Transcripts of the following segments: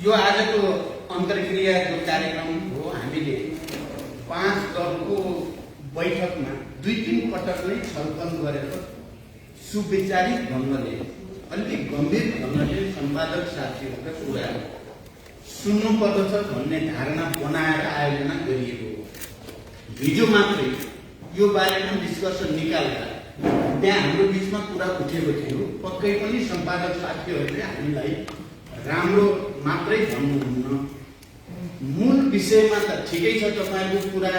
यो आजको अन्तर्क्रिया जो कार्यक्रम हो, हामीले 5 दलको बैठकमा 2-3 पटक नै छलफल गरेर सुविचारित ढङ्गले अलिक गम्भीर ढङ्गले सम्पादक साथीहरूका कुरा सुन्नु पर्दछ भन्ने धारणा बनाएर आयोजना गरिएको हो। हिजो मात्रै यो बारेमा निष्कर्ष निकाल्दा त्यहाँ हाम्रो बिचमा कुरा उठेको थियो। पक्कै पनि सम्पादक साथीहरूले हामीलाई राम्रो मात्रै भन्नुहुन्न, मूल विषयमा त ठिकै छ तपाईहरुको कुरा,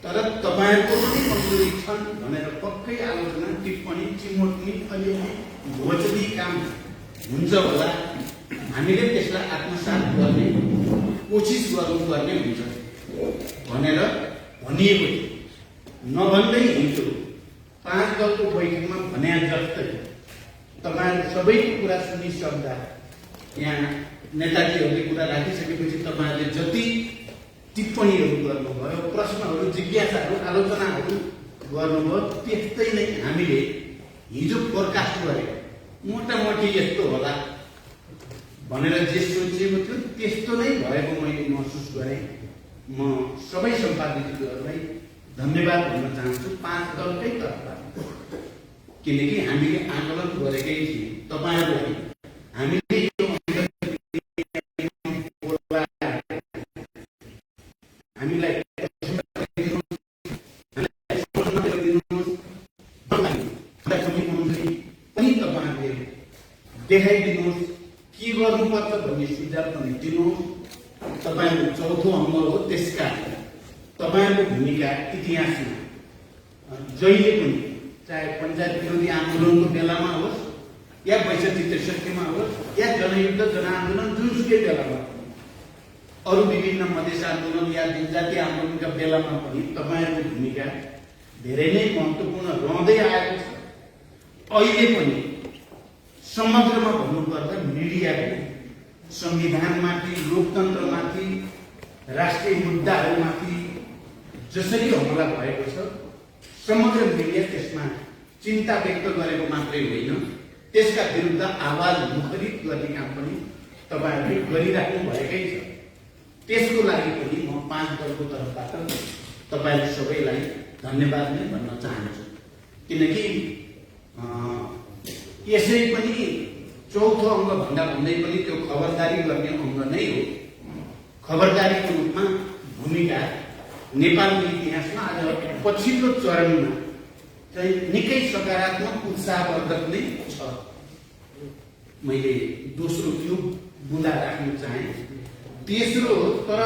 तर तपाईहरुको पनि कमजोरी छन् भनेर पक्कै आलोचना टिप्पणी चिमोट्नी अलिअलि घोचदी काम हुन्छ होला। हामीले त्यसलाई आत्मसात गर्ने कोसिस गर्नुपर्ने हुन्छ भनेर भनिएको थियो। नभन्दै हिजो 5 दलको बैठकमा भने जस्तै तपाईहरु सबैको कुरा सुनिसक्दा यहाँ नेताजीहरूले कुरा राखिसकेपछि तपाईहरुले जति टिप्पणीहरू गर्नुभयो, प्रश्नहरू, जिज्ञासाहरू, आलोचनाहरू गर्नुभयो, त्यस्तै नै हामीले हिजो फोरकास्ट गरे मोटामोटी यस्तो होला भनेर जे सोचेको थियो त्यस्तो नै भएको मैले महसुस गरेँ। म सबै सम्पादकहरूलाई धन्यवाद भन्न चाहन्छु 5 दलकै तर्फबाट, किनकि हामीले आन्दोलन गरेकै थियौँ। तपाईहरुलाई हामीले हामीलाई पनि तपाईहरुले देखाइदिनुहोस्, के गर्नुपर्छ भन्ने सुझाव पनि दिनुहोस्। तपाईहरु चौथो अङ्ग हो, त्यसका तपाईहरुको भूमिका इतिहासमा जहिले पनि, चाहे पञ्चायत विरोधी आन्दोलनको बेलामा होस् या 62-63 मा होस् या जनयुद्ध जनआन्दोलन जुनसुकै बेलामा, अरू विभिन्न मधेस आन्दोलन या जनजाति आन्दोलनका बेलामा पनि तपाईहरुको भूमिका धेरै नै महत्त्वपूर्ण रहँदै आएको छ। अहिले पनि समग्रमा भन्नुपर्दा मिडियाको संविधानमाथि, लोकतन्त्रमाथि, राष्ट्रिय मुद्दाहरूमाथि जसरी हमला भएको छ, समग्र मिडिया त्यसमा चिन्ता व्यक्त गरेको मात्रै होइन, त्यसका विरुद्ध आवाज मुखरित गर्ने काम पनि तपाईहरुले गरिराख्नु भएकै छ। त्यसको लागि पनि म 5 दलको तर्फबाट तपाईहरु सबैलाई धन्यवाद नै भन्न चाहन्छु, किनकि यसै पनि चौथो अङ्ग भन्दा भन्दै पनि त्यो खबरदारी गर्ने अङ्ग नै हो। खबरदारीको रूपमा भूमिका नेपालको इतिहासमा आज पछिल्लो चरणमा चाहिँ निकै सकारात्मक उत्साहवर्धक नै छ। मैले दोस्रो त्यो बुँदा राख्न चाहे। तेस्रो, तर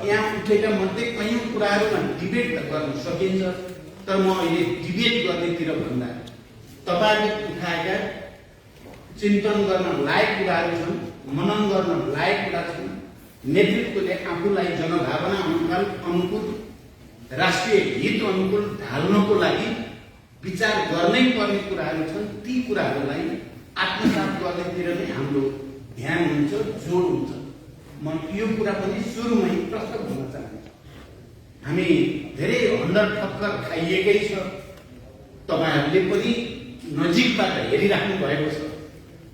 यहाँ उठेका मध्ये कयौं कुराहरूमा डिबेट त गर्न सकिन्छ, तर म अहिले डिबेट गर्नेतिर भन्दा तपाईहरुले उठाएका चिन्तन गर्न लायक कुराहरू छन्, मनन गर्न लायक कुरा छन्। नेतृत्वले आफूलाई जनभावना अनुकूल, राष्ट्रिय हित अनुकूल ढाल्नको लागि विचार गर्नै पर्ने कुराहरू छन्। ती कुराहरूलाई आत्मसात गर्नेतिर नै हाम्रो ध्यान हुन्छ, जोड हुन्छ। म यो कुरा पनि सुरुमै प्रश्न गर्न चाहन्छु। हामी धेरै हन्डर ठक्कर खाइएकै छ, तपाईहरुले पनि नजिकबाट हेरिराख्नु भएको छ।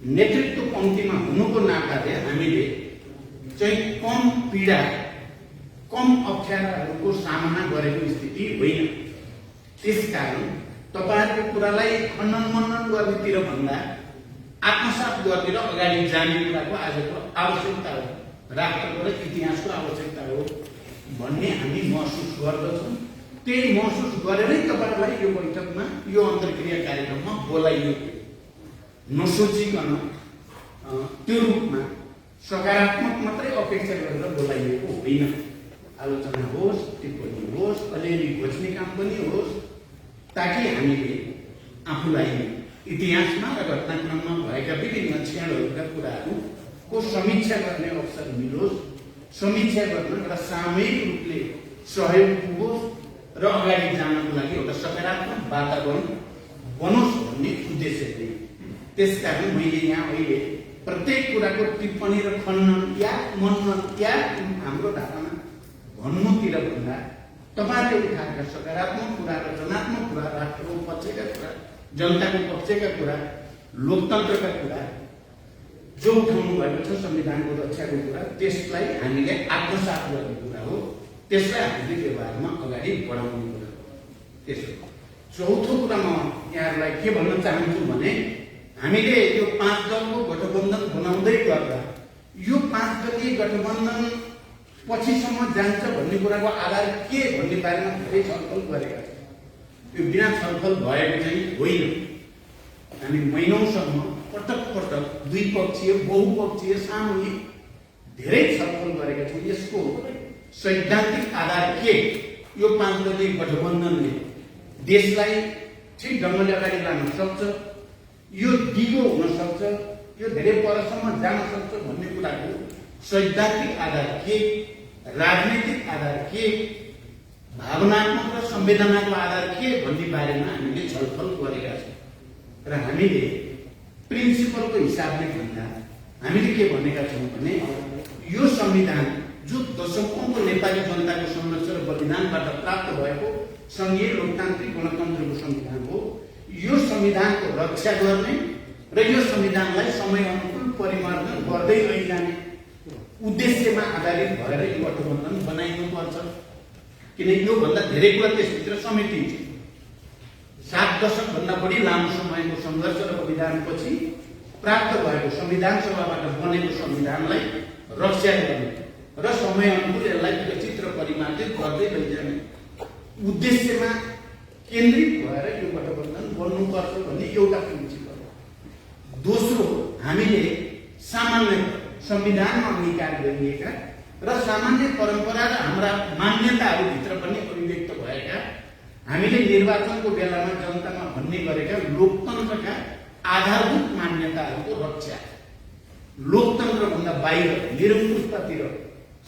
नेतृत्व पङ्क्तिमा हुनुको नाताले हामीले चाहिँ कम पीडा, कम अप्ठ्याराहरूको सामना गरेको स्थिति होइन। त्यसकारण तपाईहरुको कुरालाई खण्डन मनन गर्नेतिर भन्दा आत्मसात गरेर अगाडि जाने कुराको आजको आवश्यकता हो, राष्ट्रको र इतिहासको आवश्यकता हो भन्ने हामी महसुस गर्दछौँ। त्यही महसुस गरेरै तपाईहरुलाई यो बैठकमा, यो अन्तर्क्रिया कार्यक्रममा बोलाइएको। नसोचिकन त्यो रूपमा सकारात्मक मात्रै अपेक्षा गरेर बोलाइएको होइन। आलोचना होस्, टिप्पणी होस्, अलिअलि घोच्ने काम पनि होस्, ताकि हामीले आफूलाई इतिहासमा र घटनाक्रममा भएका विभिन्न क्षणहरूका कुराहरूको समीक्षा गर्ने अवसर मिलोस्, समीक्षा गर्न एउटा सामूहिक रूपले सहयोग पुगोस् र अगाडि जानको लागि एउटा सकारात्मक वातावरण बनोस् भन्ने उद्देश्य थियो। त्यसकारण मैले यहाँ अहिले प्रत्येक कुराको टिप्पणी र खण्डन या मनन या हाम्रो धारणा भन्नुतिर भन्दा तपाईहरुले उठाएका सकारात्मक कुरा, रचनात्मक कुरा, राष्ट्रको पक्षका कुरा, जनताको पक्षका कुरा, लोकतन्त्रका कुरा जो उठाउनु भएको छ संविधानको रक्षाको कुरा, त्यसलाई हामीले आत्मसात गर्ने कुरा हो, त्यसलाई हामीले व्यवहारमा अगाडि बढाउने कुरा हो। त्यसो चौथो कुरा म यहाँहरूलाई के भन्न चाहन्छु भने हामीले यो 5 दलको गठबन्धन बनाउँदै गर्दा यो 5 दलीय गठबन्धन पछिसम्म जान्छ भन्ने कुराको आधार के भन्ने बारेमा धेरै छलफल गरेका छौँ। यो बिना छलफल भएको चाहिँ होइन। हामी महिनौसम्म पटक पटक द्विपक्षीय बहुपक्षीय सामूहिक धेरै छलफल गरेका छौँ। यसको सैद्धान्तिक आधार के, यो 5 दलीय गठबन्धनले देशलाई ठिक ढङ्गले अगाडि लान सक्छ, यो दिगो हुन सक्छ, यो धेरै परसम्म जान सक्छ भन्ने कुराको सैद्धान्तिक आधार के, राजनीतिक आधार के, भावनात्मक र संवेदनाको आधार के भन्ने बारेमा हामीले छलफल गरेका छौँ। र हामीले प्रिन्सिपलको हिसाबले भन्दा हामीले के भनेका छौँ भने यो संविधान जो दशकौंको नेपाली जनताको सङ्घर्ष र बलिदानबाट प्राप्त भएको सङ्घीय लोकतान्त्रिक गणतन्त्रको संविधान हो, यो संविधानको रक्षा गर्ने र यो संविधानलाई समय अनुकूल परिमार्जन गर्दै लैजाने उद्देश्यमा आधारित भएर यो गठबन्धन बनाइनुपर्छ। किन योभन्दा धेरै कुरा त्यसभित्र समेटिन्छ। 7 दशकभन्दा बढी लामो समयको सङ्घर्ष र बलिदानपछि प्राप्त भएको संविधान सभाबाट बनेको संविधानलाई रक्षा गर्ने र समय अनुकूल यसलाई विकसित र परिमार्जित गर्दै लैजाने उद्देश्यमा केन्द्रित भएर यो गठबन्धन बन्नुपर्छ भन्ने एउटा प्रिन्सिपल हो। दोस्रो, हामीले सामान्य संविधानमा अंगीकार गरिएका र सामान्य परम्परा र हाम्रा मान्यताहरूभित्र पनि अभिव्यक्त भएका हामीले निर्वाचनको बेलामा जनतामा भन्ने गरेका लोकतन्त्रका आधारभूत मान्यताहरूको रक्षा, लोकतन्त्रभन्दा बाहिर निरङ्कुशतातिर,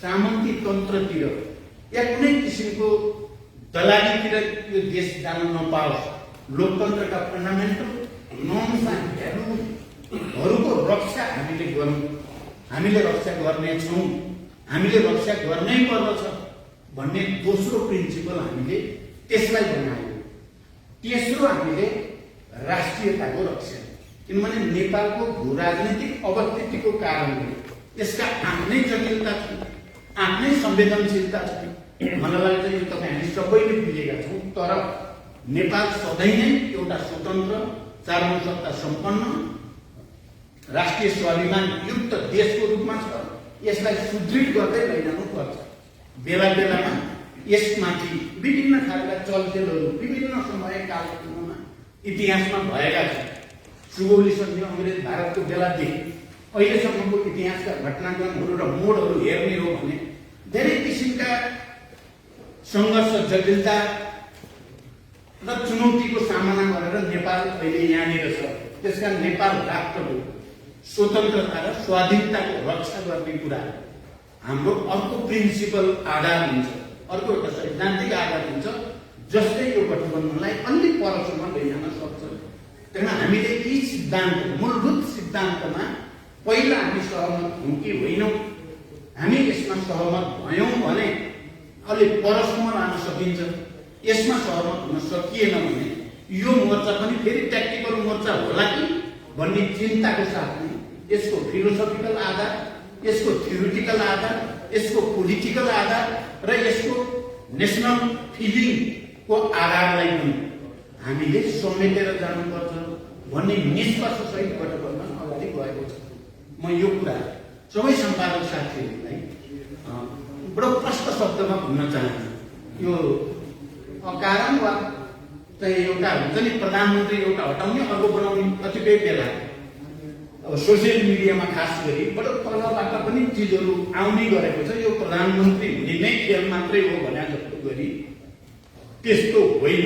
सामन्ती तन्त्रतिर या कुनै किसिमको दलालीतिर यो देश जान नपाओस्, लोकतन्त्रका फन्डामेन्टल नर्म्स एन्ड भ्यालुहरूको रक्षा हामीले गर्नु, हामीले रक्षा गर्नेछौँ, हामीले रक्षा गर्नै पर्दछ भन्ने दोस्रो प्रिन्सिपल हामीले त्यसलाई बनायौँ। तेस्रो, हामीले राष्ट्रियताको रक्षा, किनभने नेपालको भू राजनीतिक अवस्थितिको कारणले यसका आफ्नै जटिलता छ, आफ्नै संवेदनशीलता छ। मलाई लाग्छ यो तपाईँ हामी सबैले बुझेका छौँ। तर नेपाल सधैँ नै एउटा स्वतन्त्र, चारौँ सत्ता सम्पन्न, राष्ट्रिय स्वाभिमान युक्त देशको रूपमा छ। यसलाई सुदृढ गर्दै लैजानुपर्छ। बेला बेलामा यसमाथि विभिन्न खालका चलखेलहरू विभिन्न समय कालखण्डमा इतिहासमा भएका छन्। सुगौली सन्धि अङ्ग्रेज भारतको बेलादेखि अहिलेसम्मको इतिहासका घटनाक्रमहरू र मोडहरू हेर्ने हो भने धेरै किसिमका सङ्घर्ष, जटिलता र चुनौतीको सामना गरेर नेपाल अहिले यहाँनिर छ। त्यसकारण नेपाल राष्ट्रको स्वतन्त्रता र स्वाधीनताको रक्षा गर्ने कुरा हाम्रो अर्को प्रिन्सिपल आधार हुन्छ, अर्को एउटा सैद्धान्तिक आधार हुन्छ, जसले यो गठबन्धनलाई अलि परसम्म लैजान सक्छ। त्यहाँ हामीले यी सिद्धान्त, मूलभूत सिद्धान्तमा पहिला हामी सहमत हौँ कि होइनौँ, हामी यसमा सहमत भयौँ भने अलि परसम्म लान सकिन्छ। यसमा सहमत हुन सकिएन भने यो मोर्चा पनि फेरि ट्याक्टिकल मोर्चा होला कि भन्ने चिन्ताको साथमा यसको फिलोसफिकल आधार, यसको थ्योरिटिकल आधार, यसको पोलिटिकल आधार र यसको नेसनल फिलिङको आधारलाई पनि हामीले समेटेर जानुपर्छ भन्ने निष्कर्षसहित गठबन्धन अगाडि गएको छ। म यो कुरा सबै सम्पादक साथीहरूलाई बडो प्रष्ट शब्दमा भन्न चाहन्छु। यो अकारण वा चाहिँ एउटा हुन्छ नि, प्रधानमन्त्री एउटा हटाउने अर्को बनाउने कतिपय बेला अब सोसियल मिडियामा खास गरी बडो तलबाट पनि चिजहरू आउने गरेको छ। यो प्रधानमन्त्री हुने नै खेल मात्रै हो भने जस्तो गरी त्यस्तो होइन।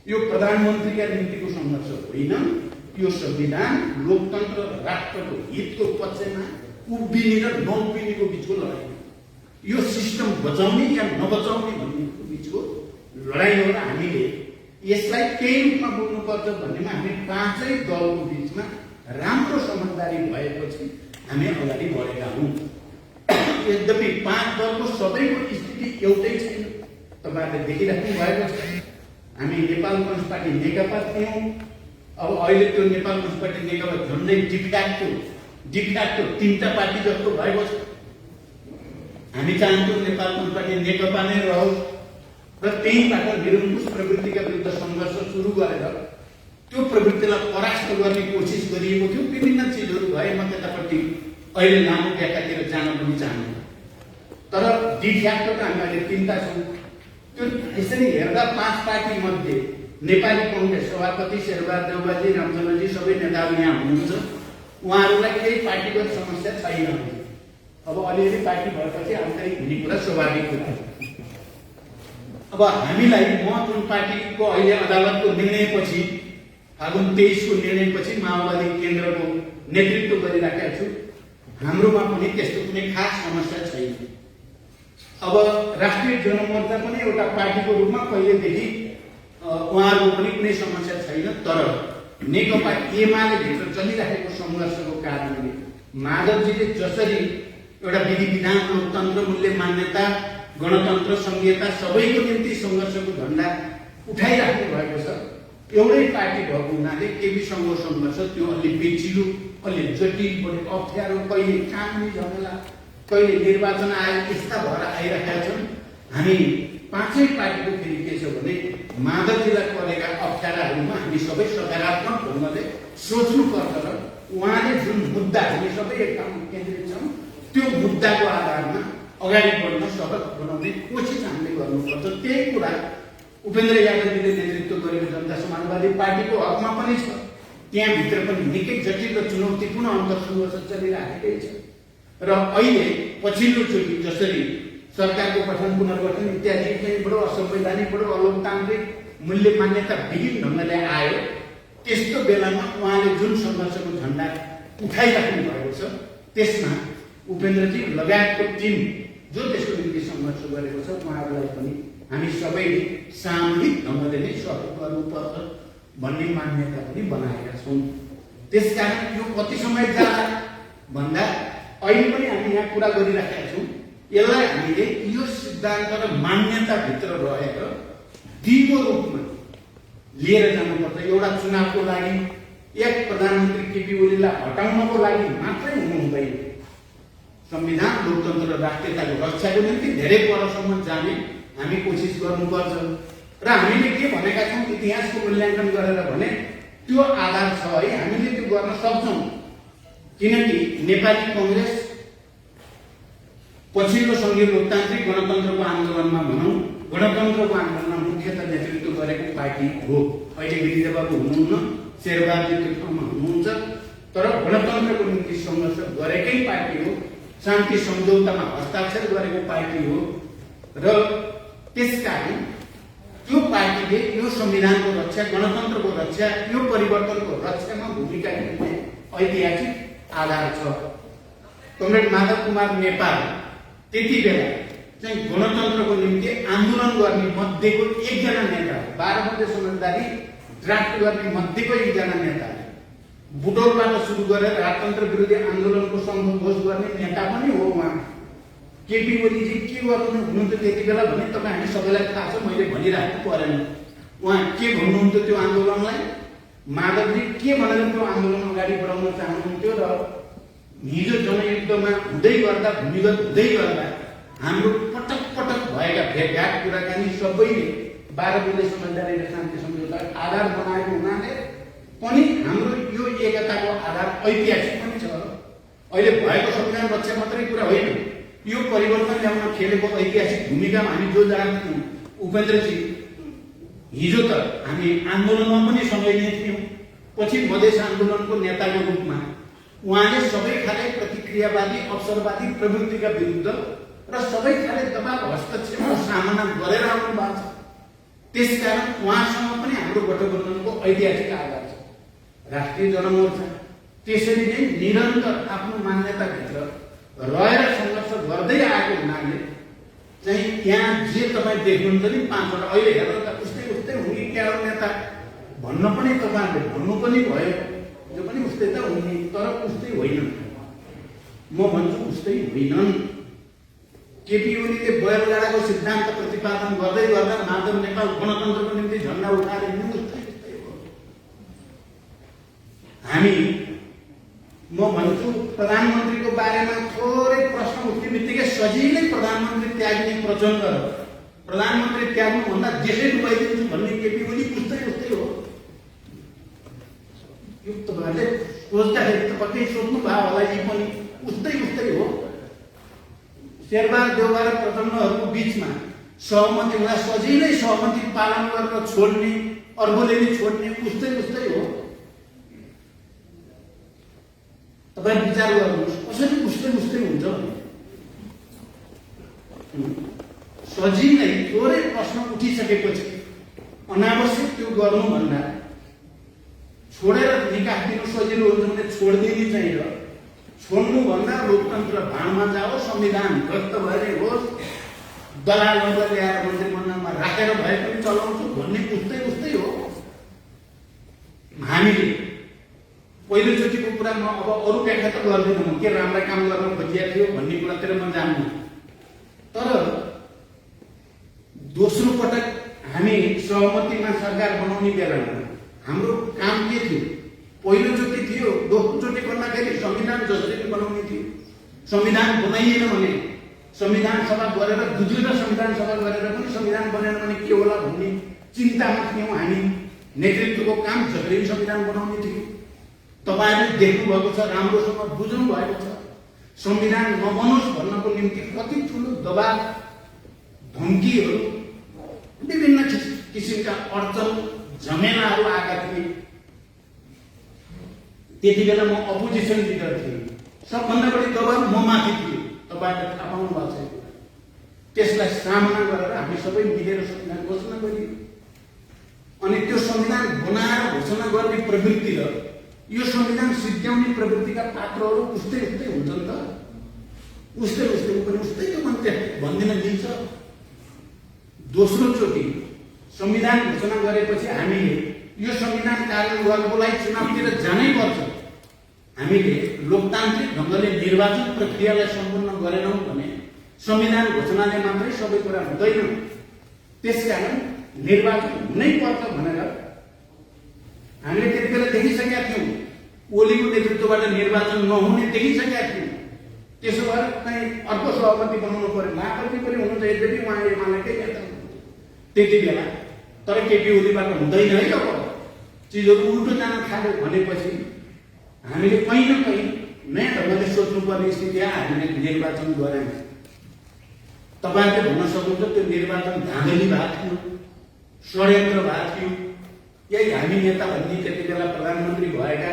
यो प्रधानमन्त्रीका निम्तिको सङ्घर्ष होइन, यो संविधान, लोकतन्त्र र राष्ट्रको हितको पक्षमा उभिने र नउभिनेको बिचको लडाइँ, यो सिस्टम बचाउने या नबचाउने भन्नेको बिचको लडाइँ हो। र हामीले यसलाई केही रूपमा बोल्नुपर्छ भन्नेमा हामी 5 दलको बिचमा राम्रो समझदारी भएपछि हामी अगाडि बढेका हौँ। यद्यपि 5 दलको सबैको स्थिति एउटै छैन। तपाईँहरूले देखिराख्नु भएको छ, हामी नेपाल कम्युनिस्ट पार्टी नेकपा थियौँ, अब अहिले त्यो नेपाल कम्युनिस्ट पार्टी नेकपा झन्डै डिफ्याक्टो डिफेक्टो 3टा पार्टी जस्तो भएको छ। हामी चाहन्छौँ नेपाल कम्युनिस्ट पार्टी नेकपा नै रहोस् र त्यहीबाट निरङ्कुश प्रवृत्तिका विरुद्ध सङ्घर्ष सुरु गरेर त्यो प्रवृत्तिलाई परास्त गर्ने कोसिस गरिएको थियो। विभिन्न चिजहरू भए, म त्यतापट्टि अहिले लामो व्याख्यातिर जान पनि चाहन्छु। तर डिफ्याक्टो त हामी अहिले 3टा छौँ। त्यो यसरी हेर्दा 5 पार्टी मध्ये नेपाली कङ्ग्रेस सभापति शेरबहादुर देउवाजी, रामचन्द्रजी सबै नेताहरू यहाँ हुनुहुन्छ। उहाँहरूलाई केही पार्टीगत समस्या छैन। अब अलिअलि पार्टी भएपछि आन्तरिक हुने कुरा स्वाभाविक कुरा। अब हामीलाई म जुन पार्टीको अहिले अदालतको निर्णयपछि फागुन 23 को निर्णयपछि माओवादी केन्द्रको नेतृत्व गरिराखेको छु, हाम्रोमा पनि त्यस्तो कुनै खास समस्या छैन। अब राष्ट्रिय जनमोर्चा पनि एउटा पार्टीको रूपमा कहिलेदेखि उहाँहरूको पनि कुनै समस्या छैन। तर नेकपा एमाले भित्र चलिरहेको सङ्घर्षको कारणले माधवजीले जसरी एउटा विधि विधान, लोकतन्त्र, मूल्य मान्यता, गणतन्त्र, संघीयता सबैको निम्ति सङ्घर्षको झण्डा उठाइराख्नु भएको छ, एउटै पार्टी भएको हुनाले केपीसँगको सङ्घर्ष त्यो अलि पेचिलो, अलि जटिल, बढी अप्ठ्यारो, कहिले कानुनी झमेला, कहिले निर्वाचन आयोग यस्ता भएर आइरहेका छन्। हामी 5 पार्टीको फेरि के छ भने माधवजीलाई परेका अप्ठ्याराहरूमा हामी सबै सकारात्मक ढङ्गले सोच्नुपर्छ र उहाँले जुन मुद्दा हामी सबै एक ठाउँमा केन्द्रित छौँ त्यो मुद्दाको आधारमा अगाडि बढ्न सहज बनाउने कोसिस हामीले गर्नुपर्छ। त्यही कुरा उपेन्द्र यादवजीले नेतृत्व गरेको जनता समाजवादी पार्टीको हकमा पनि छ। त्यहाँभित्र पनि निकै जटिल र चुनौतीपूर्ण अन्तर्सङ्घर्ष चलिरहेकै छ। र अहिले पछिल्लोचोटि जसरी सरकारको गठन, पुनर्गठन इत्यादि चाहिँ बडो असंवैधानिक, बडो अलोकतान्त्रिक, मूल्य मान्यता विहीन ढङ्गले आयो, त्यस्तो बेलामा उहाँले जुन सङ्घर्षको झण्डा उठाइराख्नु भएको छ त्यसमा उपेन्द्रजी लगायतको टिम जो त्यसको निम्ति सङ्घर्ष गरेको छ उहाँहरूलाई पनि हामी सबैले सामूहिक ढङ्गले नै सहयोग गर्नुपर्छ भन्ने मान्यता पनि बनाएका छौँ। त्यसकारण यो कति समय जाला भन्दा अहिले पनि हामी यहाँ कुरा गरिराखेका छौँ। यसलाई हामीले यो सिद्धान्त र मान्यताभित्र रहेर दिगो रूपमा लिएर जानुपर्छ। एउटा चुनावको लागि एक प्रधानमन्त्री केपी ओलीलाई हटाउनको लागि मात्रै हुनु हुँदैन। संविधान, लोकतन्त्र र राष्ट्रियताको रक्षाको निम्ति धेरै परसम्म जाने हामी कोसिस गर्नुपर्छ। र हामीले के भनेका छौँ, इतिहासको मूल्याङ्कन गरेर भने त्यो आधार छ है, हामीले त्यो गर्न सक्छौँ। किनकि नेपाली कङ्ग्रेस पछिल्लो सङ्घीय लोकतान्त्रिक गणतन्त्रको आन्दोलनमा भनौँ, गणतन्त्रको आन्दोलनमा मुख्यतः नेतृत्व गरेको पार्टी हो। अहिले गिरिजाबाबु हुनुहुन्न, शेरबहादुर त्यो ठाउँमा हुनुहुन्छ, तर गणतन्त्रको निम्ति सङ्घर्ष गरेकै पार्टी हो। शान्ति सम्झौतामा हस्ताक्षर गरेको पार्टी हो। र त्यसकारण त्यो पार्टीले यो संविधानको रक्षा, गणतन्त्रको रक्षा, यो परिवर्तनको रक्षामा भूमिका खेल्ने ऐतिहासिक आधार छ। कमरेड माधव कुमार नेपाल त्यति बेला चाहिँ गणतन्त्रको निम्ति आन्दोलन गर्ने मध्येको एकजना नेता, 12 मध्ये समझदारी ड्राफ्ट गर्ने मध्येको एकजना नेता, बुटोलबाट सुरु गरेर राजतन्त्र विरोधी आन्दोलनको सङ्घोष गर्ने नेता पनि हो उहाँ। केपी ओलीजी के गर्नु हुनुहुन्थ्यो त्यति बेला भने तपाईँ हामी सबैलाई थाहा छ, मैले भनिराख्नु परेन। उहाँ के भन्नुहुन्थ्यो त्यो आन्दोलनलाई, माधवजी के भनेर त्यो आन्दोलन अगाडि बढाउन चाहनुहुन्थ्यो। र हिजो जनयुद्धमा हुँदै गर्दा, भूमिगत हुँदै गर्दा हाम्रो पटक पटक भएका भेटघाट कुराकानी सबैले 12 बुँदे समझदारी र शान्ति सम्झौता आधार बनाएको हुनाले पनि हाम्रो यो एकताको आधार ऐतिहासिक पनि छ। अहिले भएको संविधान रक्षा मात्रै कुरा होइन, यो परिवर्तन ल्याउन खेलेको ऐतिहासिक भूमिकामा हामी जो जान्छौँ। उपेन्द्रजी हिजो त हामी आन्दोलनमा पनि सँगै नै थियौँ। पछि मधेस आन्दोलनको नेताको रूपमा उहाँले सबै खाले प्रतिक्रियावादी, अवसरवादी प्रवृत्तिका विरुद्ध र सबै खाले दबाव हस्तक्षेपको सामना गरेर आउनु भएको छ। त्यसकारण उहाँसँग पनि हाम्रो गठबन्धनको ऐतिहासिक आधार छ। राष्ट्रिय जनमोर्चा त्यसरी नै निरन्तर आफ्नो मान्यताभित्र रहेर सङ्घर्ष गर्दै आएको हुनाले चाहिँ यहाँ जे तपाईँ देख्नुहुन्छ नि 5 वटा, अहिले हेर्नु त उस्तै उस्तै हुने क्या नेता भन्न पनि तपाईँहरूले भन्नु पनि भयो, यो पनि उस्तै त हुने, तर उस्तै होइनन्। म भन्छु उस्तै होइनन्। केपी ओलीले बयलगाडाको सिद्धान्त प्रतिपादन गर्दै गर्दा माधव नेपाल गणतन्त्रको निम्ति झन्डा उठाएर हिँड्नु उस्तै उस्तै हो। हामी म म भन्छु प्रधानमन्त्रीको बारेमा थोरै प्रश्न उठ्ने बित्तिकै सजिलै प्रधानमन्त्री त्याग्ने प्रचण्ड प्रधानमन्त्री त्याग्नुभन्दा देशै डुबाइदिन्छु भन्ने केपी ओली उस्तै हो। यो तपाईँहरूले सोच्दाखेरि त पक्कै सोच्नु भयो होला, यी पनि उस्तै हो। शेरबहादुर देउवा र प्रचण्डहरूको बिचमा सहमति हुँदा सजिलै सहमति पालन गरेर छोड्ने, अर्कोले नै छोड्ने उस्तै हो। तपाईँ विचार गर्नुहोस् कसरी उस्तै हुन्छ भने। सजिलै थोरै प्रश्न उठिसकेपछि अनावश्यक त्यो गर्नुभन्दा छोडेर निकासिदिनु सजिलो हुन्छ भने छोडिदिनु चाहिँ र छोड्नुभन्दा लोकतन्त्र भाँडमा जाओस्, संविधान ध्वस्त भएर होस्, दलालहरूलाई ल्याएर मन्त्रीमण्डलमा राखेर भए पनि चलाउँछु भन्ने उस्तै हो। हामीले पहिलोचोटिको कुरा म अब अरू व्याख्या त गर्दिनँ, म के राम्रा काम गर्न खोजिएको थियो भन्ने कुरातिर म जान्नु। तर दोस्रो पटक हामी सहमतिमा सरकार बनाउने बेलामा हाम्रो काम के थियो? पहिलोचोटि थियो, दोस्रोचोटि भन्दाखेरि संविधान जसरी बनाउने थियो। संविधान बनाइएन भने संविधान सभा गरेर दुईवटा संविधान सभा गरेर पनि संविधान बनेन भने के होला भन्ने चिन्तामा थियौँ हामी। नेतृत्वको काम जसरी संविधान बनाउने थियो। तपाईँहरूले देख्नुभएको छ, राम्रोसँग बुझ्नु भएको छ। संविधान नबनोस् भन्नको निम्ति कति ठुलो दबाब, धम्कीहरू, विभिन्न किसिमका अडचन झमेलाहरू आएका थिए। त्यति बेला म अपोजिसन लिडर थिएँ। सबभन्दा बढी दबाब म माथि थियो, तपाईँहरूले थाहा पाउनु भएको छ। त्यसलाई सामना गरेर हामी सबै मिलेर संविधान घोषणा गरियो। अनि त्यो संविधान बनाएर घोषणा गर्ने प्रवृत्ति र यो संविधान सिद्ध्याउने प्रवृत्तिका पात्रहरू उस्तै हुन्छ नि त। उस्तै पनि उस्तै त भन्दिन मिल्छ। दोस्रो चोटि संविधान घोषणा गरेपछि हामीले यो संविधान कार्यान्वयन गर्नको लागि चुनावतिर जानै पर्छ। हामीले लोकतान्त्रिक ढङ्गले निर्वाचन प्रक्रियालाई सम्पन्न गरेनौँ भने संविधान घोषणाले मात्रै सबै कुरा हुँदैन। त्यसकारण निर्वाचन हुनै पर्छ भनेर हामीले त्यति बेला देखिसकेका थियौँ। ओलीको नेतृत्वबाट निर्वाचन नहुने देखिसकेका थियौँ। त्यसो भएर कहीँ अर्को सहमति बनाउनु पर्यो। मायावती पनि हुनुहुन्छ, यद्यपि उहाँले एमालेकै नेता त्यति बेला। तर केपी ओलीबाट हुँदैन है। अब चिजहरू उल्टो जान थाल्यो भनेपछि हामीले कहीँ न कहीँ नयाँ ढङ्गले सोच्नुपर्ने स्थिति आयो। हामीले निर्वाचन गऱ्यौँ। तपाईँहरूले भन्न सक्नुहुन्छ त्यो निर्वाचन धाँधली भएको थियो, षड्यन्त्र भएको थियो। यही हामी नेता भन्ने त्यति बेला प्रधानमन्त्री भएका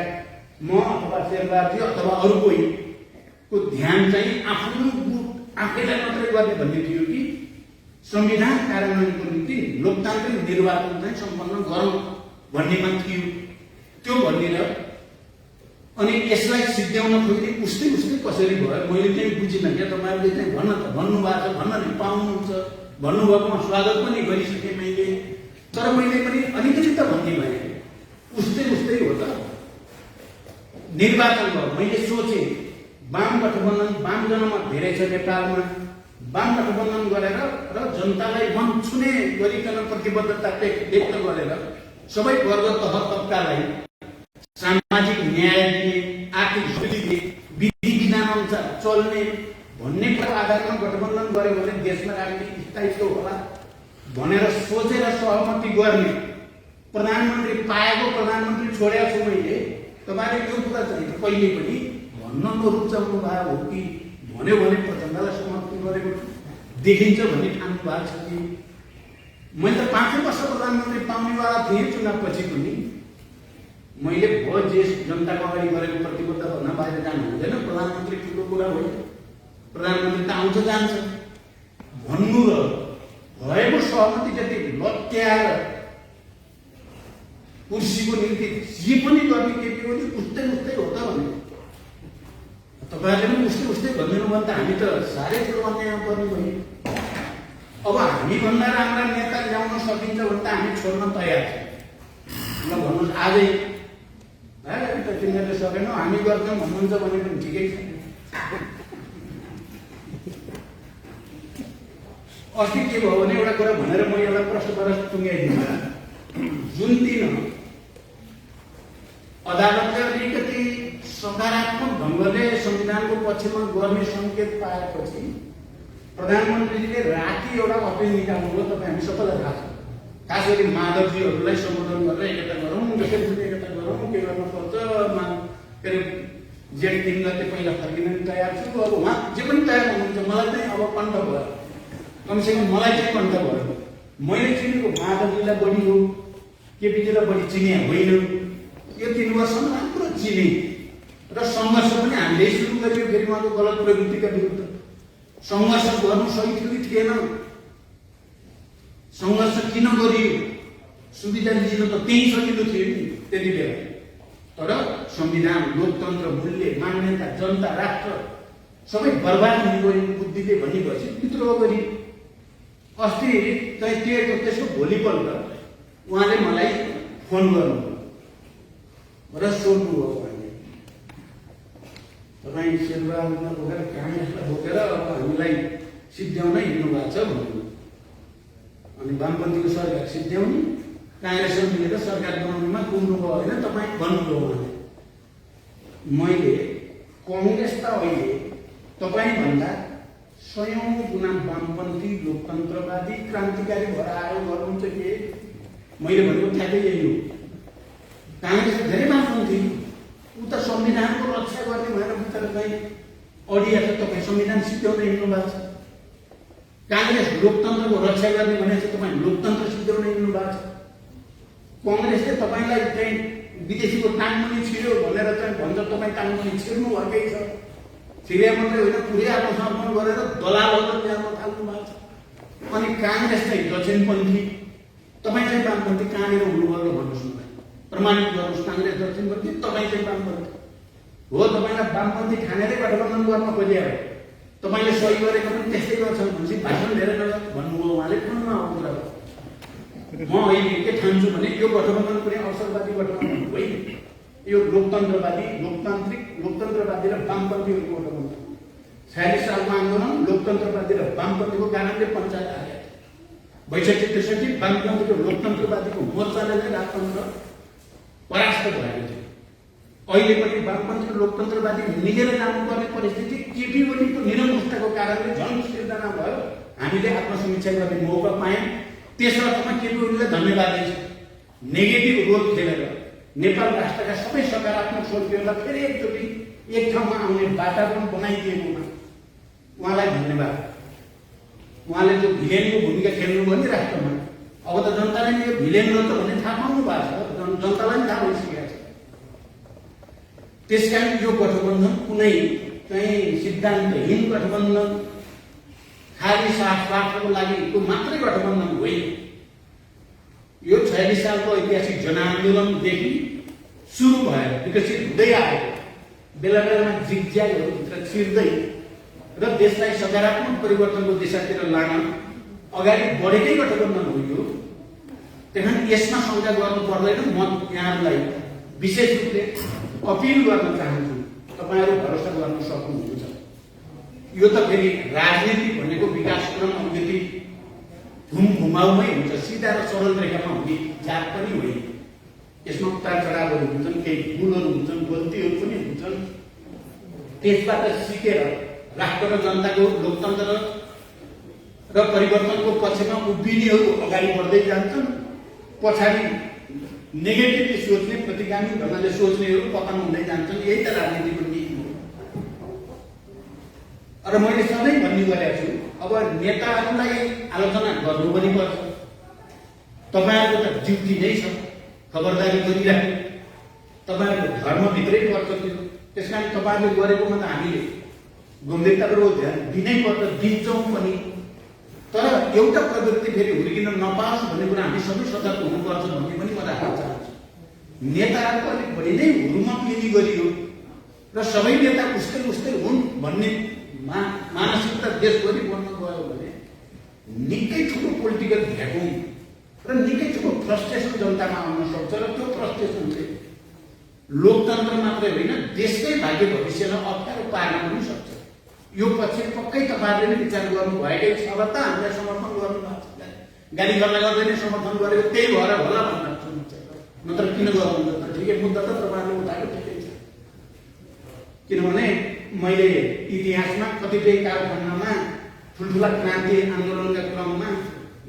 म अथवा शेरबहादुर अथवा अरू कोहीको ध्यान चाहिँ आफ्नो गुट आफैलाई मात्रै गर्ने भन्ने थियो कि संविधान कार्यान्वयनको निम्ति लोकतान्त्रिक निर्वाचन चाहिँ सम्पन्न गरौँ भन्नेमा थियो। त्यो भनेर अनि यसलाई सिद्ध्याउन खोज्ने उस्तै कसरी भयो मैले चाहिँ बुझिनँ क्या। तपाईँहरूले चाहिँ भन्नुभएको छ, भन्न नि पाउनुहुन्छ। भन्नुभएकोमा स्वागत पनि गरिसकेँ मैले। तर मैले पनि अलिकति त भन्ने भएँ, उस्तै हो त। निर्वाचन भयो। मैले सोचेँ वाम गठबन्धन, वाम जनमत धेरै छ नेपालमा। वाम गठबन्धन गरेर र जनतालाई मन छुने गरिकन प्रतिबद्धता व्यक्त गरेर सबै वर्ग तह तबकालाई सामाजिक न्याय दिने, आर्थिक सुविधा दिने, विधि विधान अनुसार चल्ने भन्ने आधारमा गठबन्धन गर्यो भने देशमा राजनीतिक स्थायित्व होला भनेर सोचेर सहमति गर्ने प्रधानमन्त्री पाएको, प्रधानमन्त्री छोडेको छु मैले। तपाईँले त्यो कुरा चाहिँ कहिले पनि भन्न नरुचाउनु भएको हो कि भन्यो भने प्रचण्डलाई समर्थन गरेको देखिन्छ भन्ने ठान्नु भएको छ कि? मैले त 5 वर्ष प्रधानमन्त्री पाउनेवाला थिएँ चुनावपछि पनि। मैले भयो जे जनताको अगाडि गरेको प्रतिबद्धता भन्न बाहिर जानु हुँदैन। प्रधानमन्त्री ठुलो कुरा होइन, प्रधानमन्त्री त आउँछ जान्छ भन्नु र भएको सहमति जति लट्याएर कुर्सीको निम्ति जे पनि गर्ने केपी ओली उस्तै हो त भने तपाईँहरूले पनि उस्तै भनिदिनु भने त हामी त साह्रै ठुलो अन्यायमा पर्ने भयो। अब हामीभन्दा राम्रा नेता ल्याउन सकिन्छ भने त हामी छोड्न तयार छौँ। ल भन्नुहोस् आजै तिमीहरूले सकेनौ हामी गर्छौँ भन्नुहुन्छ भने पनि ठिकै छ। अस्ति के भयो भने एउटा कुरा भनेर म एउटा प्रश्नबाट टुङ्ग्याइदिनु। जुन दिन अदालतले अलिकति सकारात्मक ढङ्गले संविधानको पक्षमा गर्ने सङ्केत पाएपछि प्रधानमन्त्रीले राति एउटा अपिल निकाल्नुभयो। तपाईँ हामी सबैलाई थाहा छ। खास गरी माधवजीहरूलाई सम्बोधन गरेर एकता गरौँ, जसरी एकता गरौँ, के गर्न पर्छ, के अरे जेठ 3 गते पहिला फर्किन तयार छु। अब उहाँ जे पनि तयार हुनुहुन्छ, मलाई चाहिँ अब कण्ठ भयो, कमसेकम मलाई चाहिँ कण्ठ भयो। मैले चिनेको माधवजीलाई बढी हो, केपीजीलाई बढी चिने होइन। यो 3 वर्षमा राम्रो चिने र सङ्घर्ष पनि हामीले सुरु गर्यो। फेरि उहाँको गलत प्रवृत्तिका विरुद्ध सङ्घर्ष गर्नु सही थियो कि थिएन, सङ्घर्ष किन गरियो, सुविधा लिनु त त्यही सजिलो थियो नि त्यति बेला। तर संविधान, लोकतन्त्र, मूल्य, मान्यता, जनता, राष्ट्र सबै बर्बाद हुने गयो बुद्धिले भनिपछि विद्रोह गरी। अस्ति चाहिँ त्यसको भोलिपल्ट उहाँले मलाई फोन गर्नुभयो र सोध्नुभयो, उहाँले तपाईँ शेरबहादुरमा बोकेर काङ्ग्रेसलाई बोकेर अब हामीलाई सिद्ध्याउन हिँड्नु भएको छ भन्नु। अनि वामपन्थीको सरकार सिद्ध्याउने, काङ्ग्रेससँग मिलेर सरकार बनाउनेमा पुग्नुभयो होइन तपाईँ भन्नुभयो उहाँले। मैले कङ्ग्रेस त अहिले तपाईँभन्दा 100औं गुणा वामपन्थी, लोकतन्त्रवादी, क्रान्तिकारी भएर आयो गर्नुहुन्छ के? मैले भनेको ठ्याक्कै यही हो। काङ्ग्रेस धेरै वामपन्थी, ऊ त संविधानको रक्षा गर्ने भएर बिचरा चाहिँ अडिया छ। तपाईँ संविधान सिद्ध्याउँदै हिँड्नु भएको छ। काङ्ग्रेस लोकतन्त्रको रक्षा गर्ने भनेपछि तपाईँ लोकतन्त्र सिद्ध्याउँदै हिँड्नु भएको छ। कङ्ग्रेसले तपाईँलाई चाहिँ विदेशीको टाङमुनि छिर्यो भनेर चाहिँ भन्छ, तपाईँ टाङमुनि छिर्नु भएकै छ। छिर्या मात्रै होइन, पुरै आत्मसमर्पण गरेर दलालहरू ल्याउन थाल्नु भएको छ। अनि काङ्ग्रेस चाहिँ दक्षिणपन्थी, तपाईँ चाहिँ वामपन्थी। कहाँनिर हुनुभयो भन्नुहोस् न, प्रमाणित गर्नुहोस्। काङ्ग्रेस दक्षिणपन्थी, तपाईँ चाहिँ वामपन्थी हो। तपाईँलाई वामपन्थी ठानेरै गठबन्धन गर्न खोजे हो। तपाईँले सही गरेको पनि त्यस्तै गर्छ भनेपछि भाषण धेरै नगर भन्नुभयो उहाँले। फोनमा हो कुरा। म अहिले के ठान्छु भने यो गठबन्धन कुनै अवसरवादी गठबन्धन होइन, यो लोकतन्त्रवादी, लोकतन्त्रवादी र वामपन्थीहरूको गठबन्धन। 46 सालको आन्दोलन लोकतन्त्रवादी र वामपन्थीको कारणले पञ्चायत आयो। 62-63 वामपन्थीको लोकतन्त्रवादीको मोर्चाले नै राजतन्त्र परास्त भएको थियो। अहिले पनि वामपन्थी र लोकतन्त्रवादी मिलेर जानुपर्ने परिस्थिति केपी ओलीको निरङ्कुशताको कारणले झन् सिर्जना भयो। हामीले आत्मसमीक्षा गर्ने मौका पायौँ। त्यस अर्थमा केपी ओलीलाई धन्यवाद दिन्छ। नेगेटिभ रोल खेलेर नेपाल राष्ट्रका सबै सकारात्मक शक्तिहरूलाई फेरि एकचोटि एक ठाउँमा आउने वातावरण बनाइदिएकोमा उहाँलाई धन्यवाद। उहाँले जो भिलेनको भूमिका खेल्नुभयो नि राष्ट्रमा, अब त जनताले यो भिलेन हो त भन्ने थाहा पाउनु भएको छ। जनतालाई पनि थाहा भइसकेको छ। त्यसकारण यो गठबन्धन कुनै चाहिँ सिद्धान्तहीन गठबन्धन, खाली स्वार्थको लागि मात्रै गठबन्धन होइन। यो 46 सालको ऐतिहासिक जनआन्दोलनदेखि सुरु भएर विकसित हुँदै आएको, बेला बेलामा जिगज्यागहरूभित्र छिर्दै र देशलाई सकारात्मक परिवर्तनको दिशातिर लान अगाडि बढेकै गठबन्धन हो यो। त्यहाँ यसमा शङ्का गर्नु पर्दैन। म यहाँहरूलाई विशेष रूपले अपिल गर्न चाहन्छु, तपाईँहरू भरोसा गर्न सक्नुहुन्छ। यो त फेरि राजनीति भनेको विकासक्रम अलिकति घुमघुमाउमै हुन्छ, सिधा र सरल रेखामा हुने जात पनि होइन। यसमा उतार चढावहरू हुन्छन्, केही भुलहरू हुन्छन्, गल्तीहरू पनि हुन्छन्। त्यसबाट सिकेर राष्ट्र र जनताको लोकतन्त्र र परिवर्तनको पक्षमा उभिनेहरू अगाडि बढ्दै जान्छन्। पछाडि नेगेटिभली सोच्ने, प्रतिगामी ढङ्गले सोच्नेहरू पतन हुँदै जान्छन्। यही त राजनीतिको नीति हो। र मैले सधैँ भन्ने गरेको छु, अब नेताहरूलाई आलोचना गर्नु पनि पर्छ। तपाईँहरूको त ड्युटी नै छ खबरदारी गरिराख्नु। तपाईँहरूको धर्मभित्रै पर्छ त्यो। त्यस कारण तपाईँहरूले गरेकोमा त हामीले गम्भीरतापूर्वक ध्यान दिनै पर्छ, दिन्छौँ पनि। तर एउटा प्रवृत्ति फेरि हुर्किन नपाओस् भन्ने कुरा हामी सबै सतर्क हुनुपर्छ भन्ने पनि म राख्न चाहन्छु। नेताहरूको अलिक बढी नै हुरुमक लिने गरियो र सबै नेता उस्तै हुन् भन्ने मानसिकता देशभरि बन्न गयो भने निकै ठुलो पोलिटिकल भ्याकुम र निकै ठुलो फ्रस्ट्रेसन जनतामा आउन सक्छ। र त्यो फ्रस्ट्रेसन चाहिँ लोकतन्त्र मात्रै होइन, देशकै भाग्य भविष्यलाई अप्ठ्यारो पार्न पनि सक्छ। यो पछि पक्कै तपाईँहरूले नै विचार गर्नुभएकै छ र त हामीलाई समर्थन गर्नु भएको छ। गाली गर्दै नै समर्थन गरेको त्यही भएर होला भन्न नत्र किन गर्नुहुन्छ त? ठिकै, मुद्दा त तपाईँहरूले उठाएको ठिकै छ। किनभने मैले इतिहासमा कतिपय कालखण्डमा ठुल्ठुला क्रान्ति आन्दोलनका क्रममा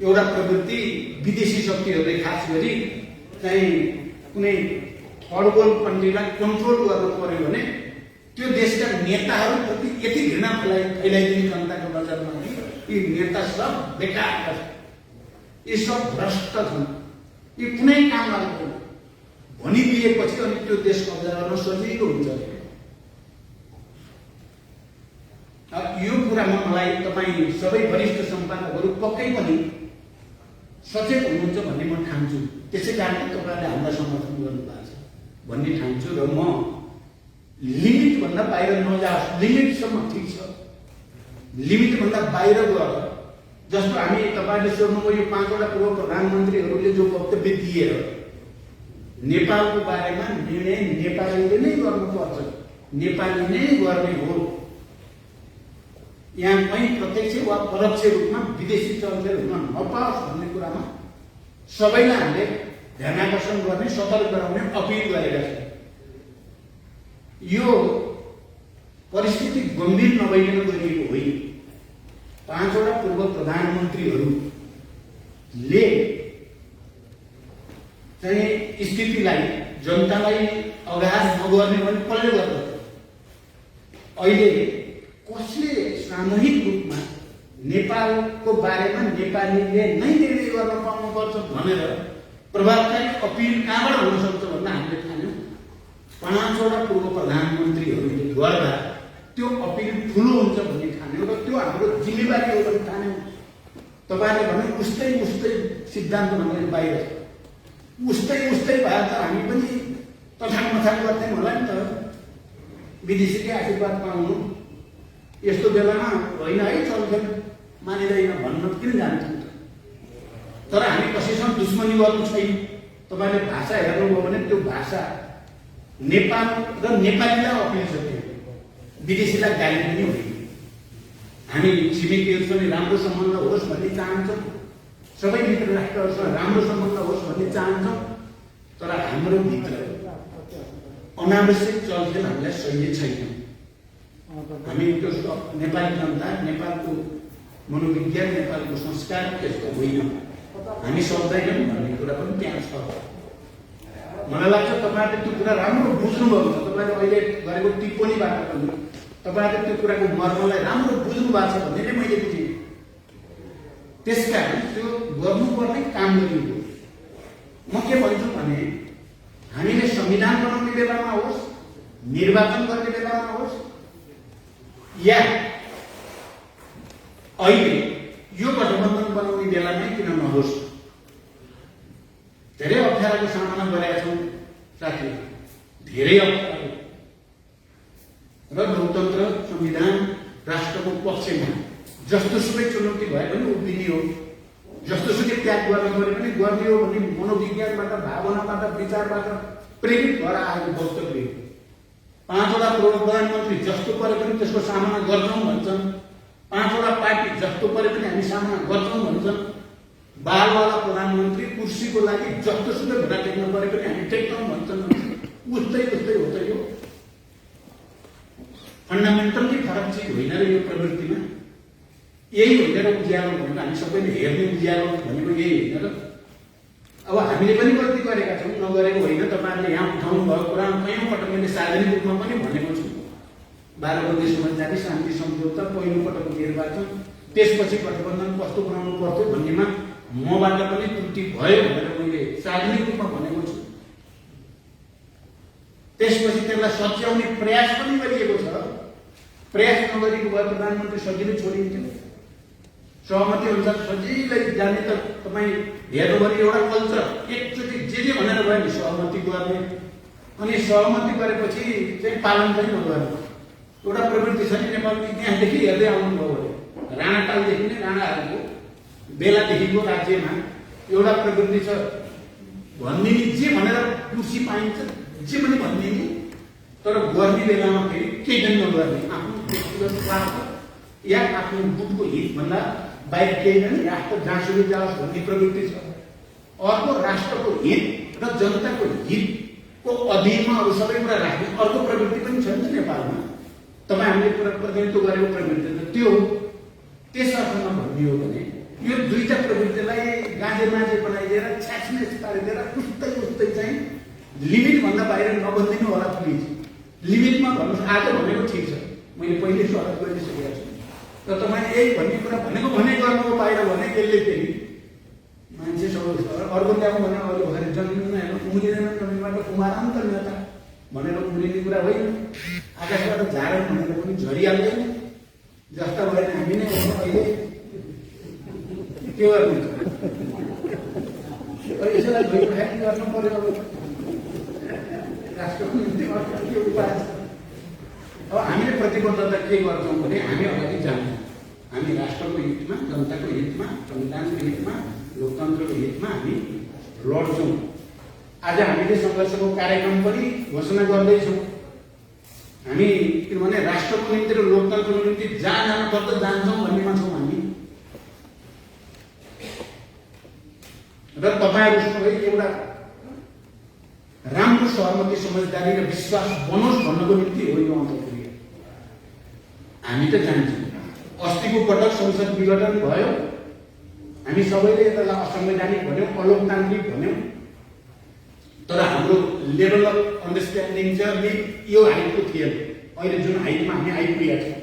एउटा प्रवृत्ति विदेशी शक्तिहरूले खास गरी चाहिँ कुनै थर्ड वर्ल्ड कन्ट्रीलाई कन्ट्रोल गर्नु पर्यो भने त्यो देशका नेताहरूप्रति यति घृणा फैलाइदिने जनताको नजरमा यी नेता सब बेकार छन्, यी सब भ्रष्ट छन्, यी कुनै काम लाग्दैन भनिदिएपछि अनि त्यो देश कब्जा गर्न सजिलो हुन्छ। यो कुरामा मलाई तपाईँ सबै वरिष्ठ सम्पादकहरू पक्कै पनि सचेत हुनुहुन्छ भन्ने म ठान्छु। त्यसै कारण तपाईँहरूले हामीलाई समर्थन गर्नुभएको छ भन्ने ठान्छु र म लिमिटभन्दा बाहिर नजाओस्, लिमिटसम्म ठिक छ, लिमिटभन्दा बाहिर गएर जस्तो हामी तपाईँहरूले सोध्नुभयो यो 5 वटा पूर्व प्रधानमन्त्रीहरूले जो वक्तव्य दिएर नेपालको बारेमा निर्णय नेपालीले नै गर्नुपर्छ, नेपाली नै गर्ने हो, यहाँ कहीँ प्रत्यक्ष वा परोक्ष रूपमा विदेशी चलखेल हुन नपाओस् भन्ने कुरामा सबैलाई हामीले ध्यानाकर्षण गर्ने, सतर्क गराउने अपिल गरेका छौँ। यो परिस्थिति गम्भीर नभइकन गरिएको होइन। 5 वटा पूर्व प्रधानमन्त्रीहरूले चाहिँ स्थितिलाई जनतालाई अगाध नगर्ने भने कसले गर्दछ? अहिले कसले सामूहिक रूपमा नेपालको बारेमा नेपालीले नै निर्णय गर्न पाउनुपर्छ भनेर प्रभावकारी अपिल कहाँबाट हुन सक्छ भन्दा हामीले ठान्यौँ 5 वटा पूर्व प्रधानमन्त्रीहरूले गर्दा त्यो अपिल ठुलो हुन्छ भन्ने ठान्यौँ र त्यो हाम्रो जिम्मेवारी हो भन्ने ठान्यौँ। तपाईँले भने उस्तै सिद्धान्त भनेर बाहिर छ, उस्तै भए त हामी पनि तथाङ मथाङ गर्थ्यौँ होला नि त, विदेशीकै आशीर्वाद पाउनु यस्तो बेलामा होइन है, चल्छन् मानिँदैन भन्न किन जान्छौँ त? तर हामी कसैसँग दुश्मनी गर्नु छैन। तपाईँले भाषा हेर्नुभयो भने त्यो भाषा नेपाल र नेपालीलाई अपिल छ, विदेशीलाई गाली पनि होइन। हामी छिमेकीहरूसँग राम्रो सम्बन्ध होस् भन्ने चाहन्छौँ, सबै मित्र राष्ट्रहरूसँग राम्रो सम्बन्ध होस् भन्ने चाहन्छौँ, तर हाम्रो भित्र अनावश्यक चलखेल हामीलाई सही छैन। हामी त्यो नेपाली जनता, नेपालको मनोविज्ञान, नेपालको संस्कार त्यस्तो होइन, हामी सक्दैनौँ भन्ने कुरा पनि त्यहाँ छ। मलाई लाग्छ तपाईँहरूले त्यो कुरा राम्रो बुझ्नुभएको छ। तपाईँले अहिले गरेको टिप्पणीबाट पनि तपाईँहरूले त्यो कुराको मर्मलाई राम्रो बुझ्नु भएको छ भन्ने नै मैले बुझेँ। त्यसकारण त्यो गर्नुपर्ने काम गरिएको। म के भन्छु भने हामीले संविधान बनाउने बेलामा होस्, निर्वाचन गर्ने बेलामा होस्, या अहिले यो गठबन्धन बनाउने बेलामै किन नहोस्, धेरै अप्ठ्याराको सामना गरेका छौँ साथी, धेरै अप्ठ्यारो र लोकतन्त्र, संविधान, राष्ट्रको पक्षमा जस्तोसुकै चुनौती भए पनि उभिने हो, जस्तोसुकै त्याग गर्नु परे पनि गर्ने हो भन्ने मनोविज्ञानबाट, भावनाबाट, विचारबाट प्रेरित भएर आएको वक्तव्य। 5 वटा पूर्व प्रधानमन्त्री जस्तो परे पनि त्यसको सामना गर्छौँ भन्छन्, 5 वटा पार्टी जस्तो परे पनि हामी सामना गर्छौँ भन्छन्, बालवाला प्रधानमन्त्री कुर्सीको लागि जस्तोसुकै भुटा टेक्नु परे पनि हामी टेक्छौँ भन्छन्। उस्तै हो त यो फन्डामेन्टल्ली फरक चिज होइन र यो प्रवृत्तिमा यही होइन र उज्यालो भनेको हामी सबैले हेर्ने उज्यालो भनेको यही होइन र अब हामीले पनि गल्ती गरेका छौँ, नगरेको होइन। तपाईँहरूले यहाँ उठाउनु भएको कुरा कयौँ पटक मैले सार्वजनिक रूपमा पनि भनेको छु। 12 बन्दी समझदारी, शान्ति सम्झौता पहिलो पटक निर्वाचन, त्यसपछि गठबन्धन कस्तो बनाउनु पर्थ्यो भन्नेमा मबाट पनि त्रुटि भयो भनेर मैले सार्वजनिक रूपमा भनेको छु। त्यसपछि त्यसलाई सच्याउने प्रयास पनि गरिएको छ। प्रयास नगरेको भए प्रधानमन्त्री सजिलै छोडिन्थ्यो। सहमति अनुसार सजिलै जाने त तपाईँ हेर्नुभयो एउटा कल्चर एकचोटि जे भनेर भयो नि सहमति गर्ने, अनि सहमति गरेपछि चाहिँ पालन पनि नगर्ने एउटा प्रवृत्ति छ नि नेपालको इतिहासदेखि हेर्दै आउनुभयो भने राणाकालदेखि नै राणाहरूको बेलादेखिको राज्यमा एउटा प्रवृत्ति छ, भनिदिने जे भनेर कुर्सी पाइन्छ जे पनि भनिदिने, तर गर्ने बेलामा फेरि केही पनि नगर्ने, आफ्नो व्यक्तिगत स्वार्थ या आफ्नो गुटको हितभन्दा बाहिर केही पनि राष्ट्र जहाँसुकै जाओस् भन्ने प्रवृत्ति छ। अर्को राष्ट्रको हित र जनताको हितको अधीनमा अरू सबै कुरा राख्ने अर्को प्रवृत्ति पनि छ नि नेपालमा। तपाईँ हामीले प्रतिनिधित्व गरेको प्रवृत्ति त त्यो हो। त्यस अर्थमा भनियो भने यो दुईटा प्रवृत्तिलाई गाँजे माझे बनाइदिएर छ्यास्मेस पारिदिएर उस्तै चाहिँ लिमिटभन्दा बाहिर नबनिदिनु होला प्लिज। लिमिटमा भन्नुहोस्। आज भनेको ठिक छ, मैले पहिले स्वागत गरिसकेको छु, र तपाईँले यही भन्ने कुरा भनेको गर्नुको बाहिर भने यसले फेरि मान्छे सब अर्को ल्याउँ भने अरू भएर जन्मिँदैन, उम्रिँदैन, जमिनबाट उमारान् त नेता भनेर उम्रिने कुरा होइन। आकाशबाट झार भनेर पनि झरिहाल्दैन। जस्ता भएर हामी नै अहिले के गर्नु यसैलाई धोइपठाइ गर्नु पर्यो। अब राष्ट्रको निम्ति अर्को के उपाय छ? अब हामीले प्रतिबद्धता के गर्छौँ भने हामी अगाडि जान्छौँ। हामी राष्ट्रको हितमा, जनताको हितमा, संविधानको हितमा, लोकतन्त्रको हितमा हामी लड्छौँ। आज हामीले सङ्घर्षको कार्यक्रम पनि घोषणा गर्दैछौँ। हामी किनभने राष्ट्रको निम्ति र लोकतन्त्रको निम्ति जहाँ जानुपर्छ जान्छौँ भन्नेमा छौँ हामी। र तपाईँहरूसँग एउटा राम्रो सहमति, समझदारी र विश्वास बनोस् भन्नको निम्ति हो यो अन्तर्क्रिया। हामी त जान्छौँ। अस्तिको पटक संसद विघटन भयो, हामी सबैले यसलाई असंवैधानिक भन्यौँ, अलोकतान्त्रिक भन्यौँ। तर हाम्रो लेभल अफ अन्डरस्ट्यान्डिङ चाहिँ यो हाइटको थिएन। अहिले जुन हाइटमा हामी आइपुगेका छौँ,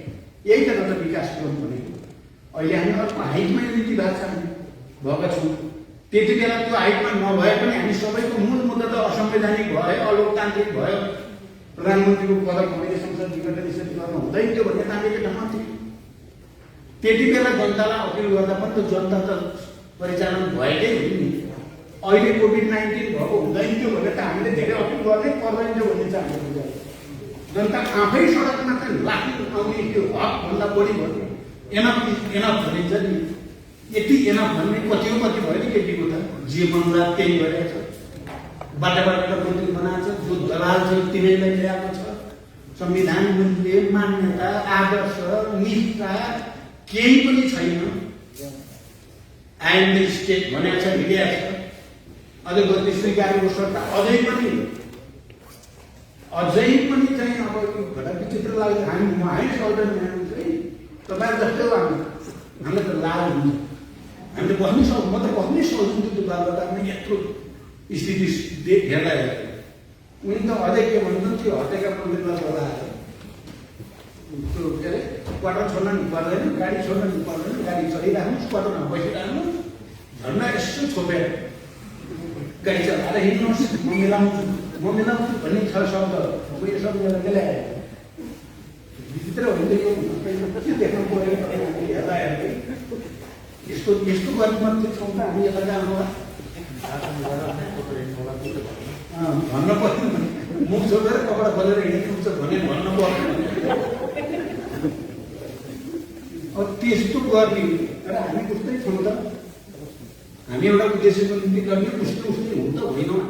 यही त गत विकास क्रम भनेको। अहिले हामी अर्को हाइटमा युनिटी भएका छौँ। त्यति बेला त्यो हाइटमा नभए पनि हामी सबैको मूल मुद्दा त असंवैधानिक भयो, अलोकतान्त्रिक भयो। प्रधानमन्त्रीको पदक हामीले संसद विघटन यसरी गर्नु हुँदैन थियो भन्ने तान्त्रिक ठाउँमा थियो। त्यति बेला जनतालाई अपिल गर्दा पनि त जनता त परिचालन भएकै हो नि। अहिले कोभिड-19 भएको हुँदैन थियो भने त हामीले धेरै अपिल गर्नै पर्दैन थियो भन्ने चाहिँ हाम्रो विचार। जनता आफै सडकमा चाहिँ लाग्नु आउने त्यो हकभन्दा बढी भन्ने एनफ भनिन्छ नि। यति एनफ भन्ने कति भयो नि केटीको त जे मनला त्यही गरेको छ। बाटाबाट मन्त्री बनाएको छ, जो दलाल छ तिनीहरूलाई ल्याएको छ। संविधान मूल्य, मान्यता, आदर्श, निष्ठा केही पनि छैन। आइन स्टेट भनेको छ, हिँडेको छ। अझ गति स्वीकारेको सरकार अझै पनि चाहिँ अब घटा विचित्र लाग्छ। हामी हाइस्ट अर्डर म्यान चाहिँ तपाईँ जस्तै हो। हामीलाई त लाज हुन्छ। हामीले बस्नै सक्छौँ। म त बस्नै सक्छु त्यो दुकानबाट। हामी यत्रो स्थिति हेर्दा उनी त अझै के भन्छन्, त्यो हटेका मन्दिरलाई बोलाएर त्यो के अरे क्वार्टर छोड्न नि पर्दैन, गाडी छोड्न नि पर्दैन, गाडी चलिरहनुहोस्, क्वार्टरमा बसिरहनु, झन्डा यसो छोपेर गाडी चलाएर हिँड्नुहोस्, म मिलाउँछु भन्ने छ शब्द। अब यो शब्दलाई मिलाएर विचित्र होइन यो। के देख्नु पऱ्यो हेर्दा हेर्दै यस्तो गर्नु मात्रै छौँ त हामी यता जानु भन्न पर्दैन। मुख छोपेर कपडा खोलेर हिँड्नुहुन्छ भने भन्न पर्दैन। अब त्यस्तो गर्ने तर हामी उस्तै छौँ त। हामी एउटा उद्देश्यको निम्ति गर्ने उस्तै हुन त होइनौँ।